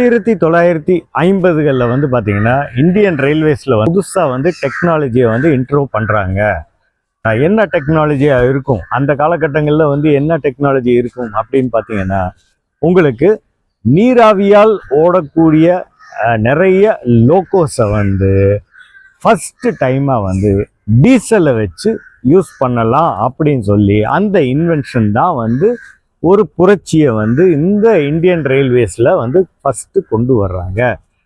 1950களில் வந்து பார்த்தீங்கன்னா இந்தியன் ரயில்வேஸில் புதுசாக வந்து டெக்னாலஜியை வந்து இன்ட்ரோ பண்ணுறாங்க. என்ன டெக்னாலஜியாக இருக்கும் அந்த காலகட்டங்களில் வந்து என்ன டெக்னாலஜி இருக்கும் அப்படின்னு பார்த்தீங்கன்னா, உங்களுக்கு நீராவியால் ஓடக்கூடிய நிறைய லோக்கோஸை வந்து ஃபஸ்ட்டு டைமாக வந்து டீசலை வச்சு யூஸ் பண்ணலாம் அப்படின்னு சொல்லி அந்த இன்வென்ஷன் தான் வந்து ஒரு புரட்சியை வந்து இந்த இந்தியன் ரயில்வேஸில் வந்து ஃபஸ்ட்டு கொண்டு வர்றாங்க.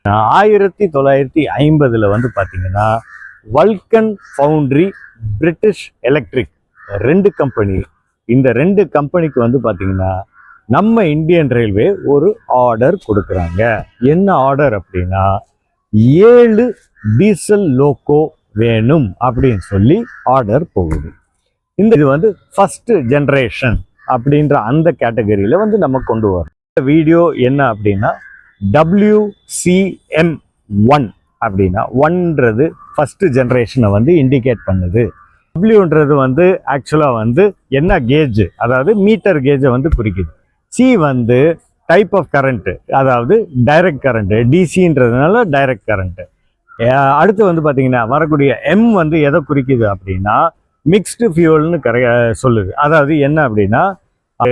1950 வந்து பார்த்தீங்கன்னா வல்கன் ஃபவுண்ட்ரி, பிரிட்டிஷ் எலக்ட்ரிக், ரெண்டு கம்பெனி, இந்த ரெண்டு கம்பெனிக்கு வந்து பார்த்தீங்கன்னா நம்ம இந்தியன் ரயில்வே ஒரு ஆர்டர் கொடுக்குறாங்க. என்ன ஆர்டர் அப்படின்னா 7 டீசல் லோக்கோ வேணும் அப்படின்னு சொல்லி ஆர்டர் போகுது. இது வந்து ஃபர்ஸ்ட் ஜென்ரேஷன் அப்படின்ற அந்த கேட்டகரியில் வந்து நம்ம கொண்டு வரோம். இந்த வீடியோ என்ன அப்படின்னா WCM1 அப்படின்னா 1ன்றது ஃபர்ஸ்ட் ஜென்ரேஷனை வந்து இண்டிகேட் பண்ணுது. Wன்றது வந்து ஆக்சுவலாக வந்து என்ன கேஜ், அதாவது மீட்டர் கேஜை வந்து குறிக்குது. சி வந்து டைப் ஆஃப் கரண்ட்டு, அதாவது டைரக்ட் கரண்ட்டு, டிசின்றதுனால டைரக்ட் கரண்ட்டு. அடுத்து வந்து பார்த்தீங்கன்னா வரக்கூடிய எம் வந்து எதை குறிக்குது அப்படின்னா மிக்ஸ்டு ஃபியூவல்னு சொல்லுது. அதாவது என்ன அப்படின்னா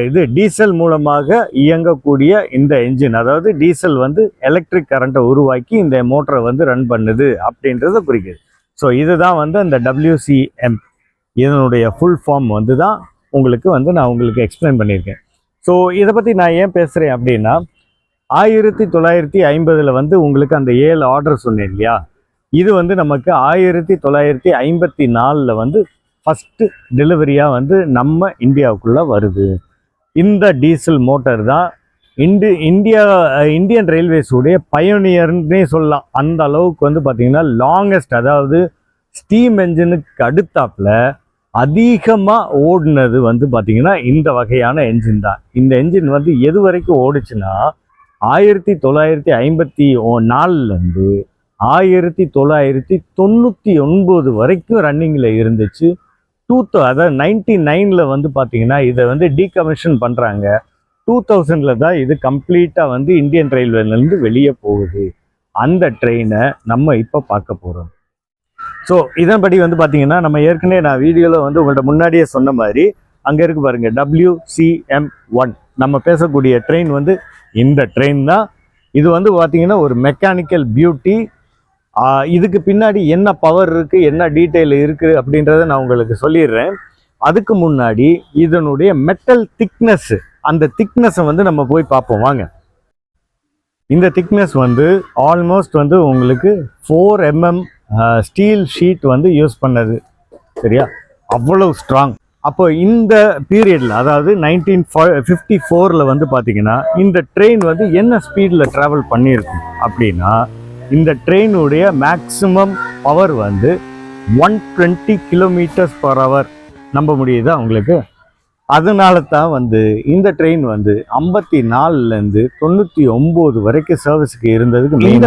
இது டீசல் மூலமாக இயங்கக்கூடிய இந்த என்ஜின், அதாவது டீசல் வந்து எலக்ட்ரிக் கரண்ட்டை உருவாக்கி இந்த மோட்டரை வந்து ரன் பண்ணுது அப்படின்றத குறிக்குது. ஸோ இதுதான் வந்து அந்த WCM, இதனுடைய ஃபுல் ஃபார்ம் வந்து தான் உங்களுக்கு வந்து நான் உங்களுக்கு எக்ஸ்பிளைன் பண்ணியிருக்கேன். ஸோ இதை பற்றி நான் ஏன் பேசுகிறேன் அப்படின்னா 1950 வந்து உங்களுக்கு அந்த 7 ஆர்டர் சொன்னேன் இல்லையா, இது வந்து நமக்கு 1954 வந்து ஃபஸ்ட்டு டெலிவரியாக வந்து நம்ம இந்தியாவுக்குள்ளே வருது. இந்த டீசல் மோட்டர் தான் இந்தியன் ரயில்வேஸுடைய பயோனியர்னே சொல்லலாம். அந்த அளவுக்கு வந்து பார்த்திங்கன்னா லாங்கஸ்ட், அதாவது ஸ்டீம் என்ஜினுக்கு அடுத்தாப்புல அதிகமாக ஓடினது வந்து பார்த்திங்கன்னா இந்த வகையான என்ஜின் தான். இந்த என்ஜின் வந்து எது வரைக்கும் ஓடிச்சுன்னா 1954லேருந்து 1999 வரைக்கும் ரன்னிங்கில் இருந்துச்சு. அதாவது 99 வந்து பார்த்தீங்கன்னா இதை வந்து டீகமிஷன் பண்ணுறாங்க. 2000 தான் இது கம்ப்ளீட்டாக வந்து இந்தியன் ரயில்வேலேருந்து வெளியே போகுது. அந்த ட்ரெயினை நம்ம இப்போ பார்க்க போகிறோம். ஸோ இதன்படி வந்து பார்த்தீங்கன்னா நம்ம ஏற்கனவே நான் வீடியோவில் வந்து உங்கள்கிட்ட முன்னாடியே சொன்ன மாதிரி அங்கே இருக்கு பாருங்கள் WCM1. நம்ம பேசக்கூடிய ட்ரெயின் வந்து இந்த ட்ரெயின் தான். இது வந்து பார்த்தீங்கன்னா ஒரு மெக்கானிக்கல் பியூட்டி. இதுக்கு பின்னாடி என்ன பவர் இருக்குது, என்ன டீட்டெயில் இருக்குது அப்படின்றத நான் உங்களுக்கு சொல்லிடுறேன். அதுக்கு முன்னாடி இதனுடைய மெட்டல் திக்னஸ், அந்த திக்னஸை வந்து நம்ம போய் பார்ப்போம் வாங்க. இந்த திக்னஸ் வந்து ஆல்மோஸ்ட் வந்து உங்களுக்கு 4 mm ஸ்டீல் ஷீட் வந்து யூஸ் பண்ணது, சரியா, அவ்வளோ ஸ்ட்ராங். அப்போ இந்த பீரியடில், அதாவது 1954 வந்து பார்த்தீங்கன்னா இந்த ட்ரெயின் வந்து என்ன ஸ்பீடில் ட்ராவல் பண்ணியிருக்கும் அப்படின்னா இந்த ட்ரெயினுடைய மேக்ஸிமம் பவர் வந்து 120 km/h. நம்ப முடியுதா உங்களுக்கு? அதனால தான் வந்து இந்த ட்ரெயின் வந்து 54லேருந்து 99 வரைக்கும் சர்வீஸுக்கு இருந்ததுக்கு மெயின்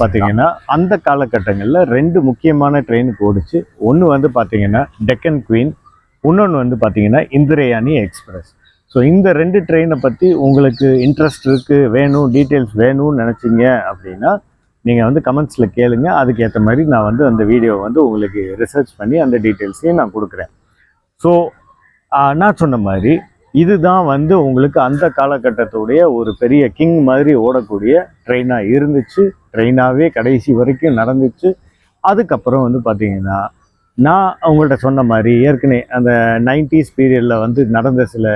பார்த்தீங்கன்னா அந்த காலகட்டங்களில் 2 முக்கியமான ட்ரெயினுக்கு ஓடிச்சு. ஒன்று வந்து பார்த்தீங்கன்னா டெக்கன் குவீன், இன்னொன்று வந்து பார்த்தீங்கன்னா இந்திரயாணி எக்ஸ்பிரஸ். ஸோ இந்த 2 ட்ரெயினை பற்றி உங்களுக்கு இன்ட்ரெஸ்ட் இருக்குது, வேணும், டீட்டெயில்ஸ் வேணும்னு நினச்சிங்க அப்படின்னா நீங்கள் வந்து கமெண்ட்ஸில் கேளுங்க. அதுக்கேற்ற மாதிரி நான் வந்து அந்த வீடியோவை வந்து உங்களுக்கு ரிசர்ச் பண்ணி அந்த டீட்டெயில்ஸையும் நான் கொடுக்குறேன். ஸோ நான் சொன்ன மாதிரி இதுதான் வந்து உங்களுக்கு அந்த காலகட்டத்துடைய ஒரு பெரிய கிங் மாதிரி ஓடக்கூடிய ட்ரெயினாக இருந்துச்சு. ட்ரெயினாகவே கடைசி வரைக்கும் நடந்துச்சு. அதுக்கப்புறம் வந்து பார்த்திங்கன்னா நான் உங்கள்கிட்ட சொன்ன மாதிரி ஏற்கனவே அந்த 90s பீரியடில் வந்து நடந்த சில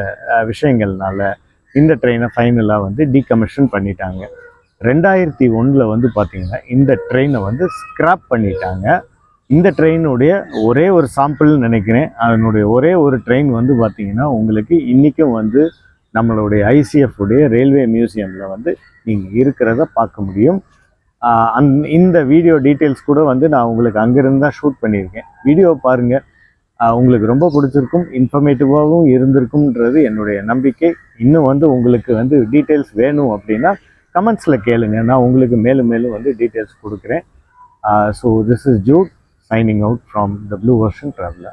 விஷயங்கள்னால இந்த ட்ரெயினை ஃபைனலாக வந்து டீகமிஷன் பண்ணிட்டாங்க. 2001 வந்து பார்த்திங்கன்னா இந்த ட்ரெயினை வந்து ஸ்க்ராப் பண்ணிட்டாங்க. இந்த ட்ரெயினுடைய ஒரே ஒரு சாம்பிள்னு நினைக்கிறேன். அதனுடைய ஒரே ஒரு ட்ரெயின் வந்து பார்த்திங்கன்னா உங்களுக்கு இன்றைக்கும் வந்து நம்மளுடைய ICF உடைய ரயில்வே மியூசியமில் வந்து நீங்கள் இருக்கிறத பார்க்க முடியும். இந்த வீடியோ டீட்டெயில்ஸ் கூட வந்து நான் உங்களுக்கு அங்கேருந்து தான் ஷூட் பண்ணியிருக்கேன். வீடியோ பாருங்கள், உங்களுக்கு ரொம்ப பிடிச்சிருக்கும், இன்ஃபர்மேட்டிவாகவும் இருந்திருக்கும்ன்றது என்னுடைய நம்பிக்கை. இன்னும் வந்து உங்களுக்கு வந்து டீட்டெயில்ஸ் வேணும் அப்படின்னா கமெண்ட்ஸில் கேளுங்க, நான் உங்களுக்கு மேலும் மேலும் வந்து டீட்டெயில்ஸ் கொடுக்குறேன். So this is Jude signing out from the Blue Ocean Traveler.